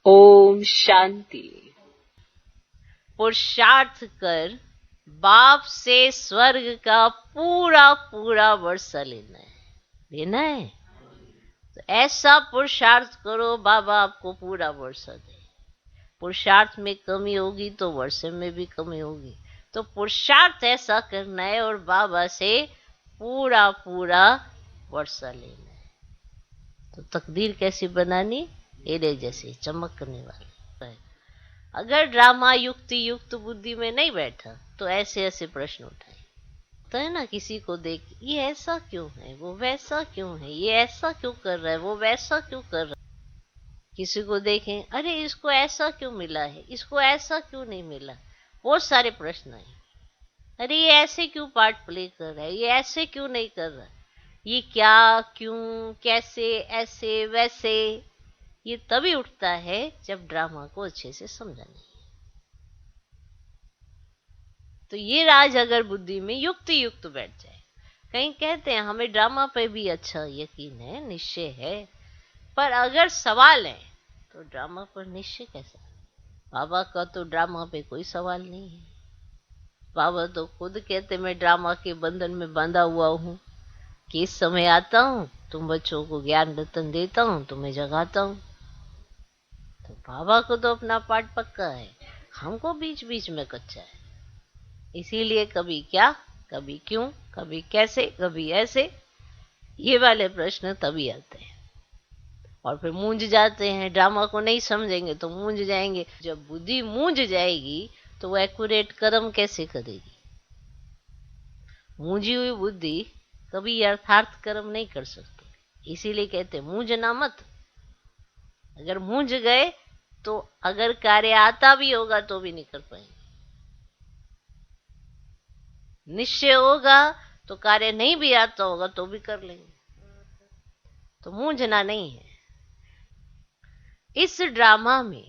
ओम शांति। पुरुषार्थ कर बाप से स्वर्ग का पूरा पूरा वर्षा लेना है तो ऐसा पुरुषार्थ करो बाबा आपको पूरा वर्षा दे। पुरुषार्थ में कमी होगी तो वर्षे में भी कमी होगी, तो पुरुषार्थ ऐसा करना है और बाबा से पूरा पूरा वर्षा लेना है। तो तकदीर कैसी बनानी, हीरे जैसी चमकने वाली। अगर ड्रामा युक्त बुद्धि में नहीं बैठा तो ऐसे ऐसे प्रश्न उठाए तो है ना, किसी को देख ये ऐसा क्यों है, वो वैसा क्यों है, ये ऐसा क्यों कर रहा है, वो वैसा क्यों कर रहा है। किसी को देखें, अरे इसको ऐसा क्यों मिला है, इसको ऐसा क्यों नहीं मिला। बहुत सारे प्रश्न आए, अरे ये ऐसे क्यों पार्ट प्ले कर रहा है, ये ऐसे क्यों नहीं कर रहा, ये क्या क्यों कैसे ऐसे वैसे। ये तभी उठता है जब ड्रामा को अच्छे से समझा नहीं। तो ये राज अगर बुद्धि में युक्त बैठ जाए, कहीं कहते हैं हमें ड्रामा पे भी अच्छा यकीन है, निश्चय है, पर अगर सवाल है तो ड्रामा पर निश्चय कैसा। बाबा का तो ड्रामा पे कोई सवाल नहीं है। बाबा तो खुद कहते मैं ड्रामा के बंधन में बंधा हुआ हूँ, किस समय आता हूँ, तुम बच्चों को ज्ञान रतन देता हूँ, तुम्हें जगाता हूँ। तो बाबा को तो अपना पाठ पक्का है, हमको बीच बीच में कच्चा है। इसीलिए कभी क्या, कभी क्यों, कभी कैसे, कभी ऐसे, ये वाले प्रश्न तभी आते हैं और फिर मूंझ जाते हैं। ड्रामा को नहीं समझेंगे तो मूंझ जाएंगे। जब बुद्धि मूंझ जाएगी तो वो एक्यूरेट कर्म कैसे करेगी। मूंझी हुई बुद्धि कभी यथार्थ कर्म नहीं कर सकती। इसीलिए कहते मूंझना मत। अगर मूंझ गए तो अगर कार्य आता भी होगा तो भी नहीं कर पाएंगे। निश्चय होगा तो कार्य नहीं भी आता होगा तो भी कर लेंगे। तो मूंझना नहीं है। इस ड्रामा में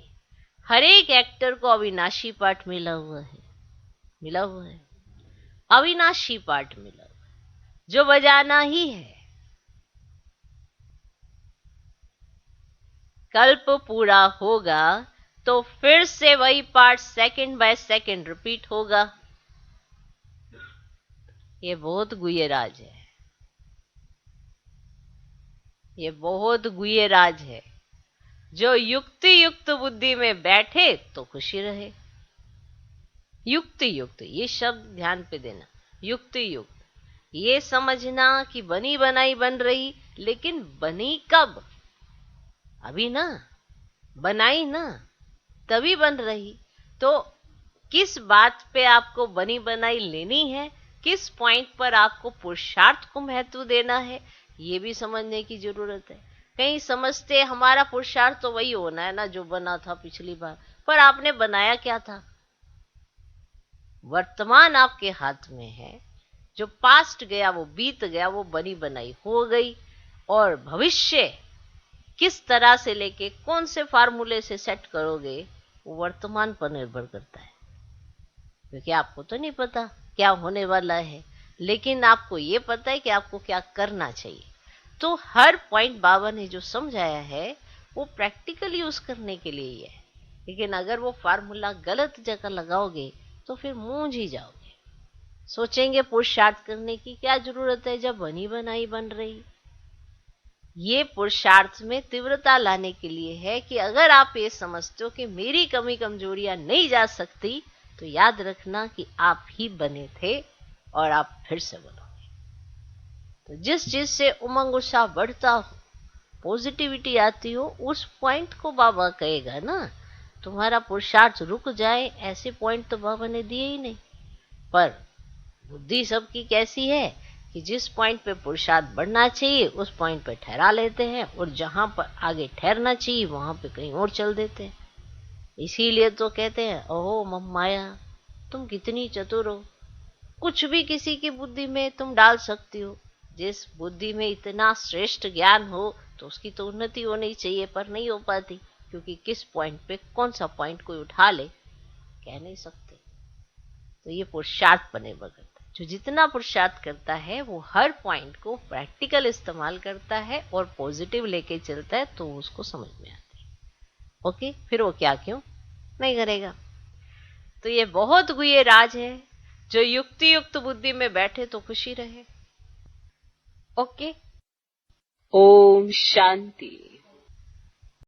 हर एक एक्टर को अविनाशी पाठ मिला हुआ है, अविनाशी पाठ मिला हुआ है जो बजाना ही है। कल्प पूरा होगा तो फिर से वही part second by second repeat होगा। ये बहुत गुह्य राज है, ये बहुत गुह्य राज है। जो युक्त बुद्धि में बैठे तो खुशी रहे। युक्त ये शब्द ध्यान पे देना। युक्त ये समझना कि बनी बनाई बन रही, लेकिन बनी कब, अभी ना, बनाई ना, तभी बन रही। तो किस बात पे आपको बनी बनाई लेनी है, किस पॉइंट पर आपको पुरुषार्थ को महत्व देना है, ये भी समझने की जरूरत है। कहीं समझते हमारा पुरुषार्थ तो वही होना है ना जो बना था पिछली बार, पर आपने बनाया क्या था। वर्तमान आपके हाथ में है, जो पास्ट गया वो बीत गया, वो बनी बनाई हो गई। और भविष्य किस तरह से लेके कौन से फार्मूले से सेट करोगे वो वर्तमान पर निर्भर करता है। क्योंकि आपको तो नहीं पता क्या होने वाला है, लेकिन आपको ये पता है कि आपको क्या करना चाहिए। तो हर पॉइंट बाबा ने जो समझाया है वो प्रैक्टिकल यूज करने के लिए ही है। लेकिन अगर वो फार्मूला गलत जगह लगाओगे तो फिर मूंझ ही जाओगे। सोचेंगे पुरुषार्थ करने की क्या जरूरत है जब बनी बनाई बन रही। ये पुरुषार्थ में तीव्रता लाने के लिए है कि अगर आप ये समझते हो कि मेरी कमी कमजोरियां नहीं जा सकती, तो याद रखना कि आप ही बने थे और आप फिर से बनोगे। तो जिस चीज से उमंग उत्साह बढ़ता हो, पॉजिटिविटी आती हो, उस पॉइंट को बाबा कहेगा ना। तुम्हारा पुरुषार्थ रुक जाए ऐसे पॉइंट तो बाबा ने दिए ही नहीं। पर बुद्धि सबकी कैसी है कि जिस पॉइंट पे पुरुषार्थ बढ़ना चाहिए उस पॉइंट पे ठहरा लेते हैं, और जहां पर आगे ठहरना चाहिए वहां पे कहीं और चल देते हैं। इसीलिए तो कहते हैं ओहो मम माया, तुम कितनी चतुर हो, कुछ भी किसी की बुद्धि में तुम डाल सकती हो। जिस बुद्धि में इतना श्रेष्ठ ज्ञान हो तो उसकी तो उन्नति होनी चाहिए, पर नहीं हो पाती, क्योंकि किस पॉइंट पे कौन सा पॉइंट कोई उठा ले कह नहीं सकते। तो ये पुरुषार्थ पर निर्भर करता है। जो जितना पुरुषार्थ करता है वो हर पॉइंट को प्रैक्टिकल इस्तेमाल करता है और पॉजिटिव लेके चलता है, तो उसको समझ में आता है। ओके, फिर वो क्या क्यों नहीं करेगा। तो ये बहुत गुह्य राज है, जो युक्ति युक्त बुद्धि में बैठे तो खुशी रहे। ओके, ओम शांति।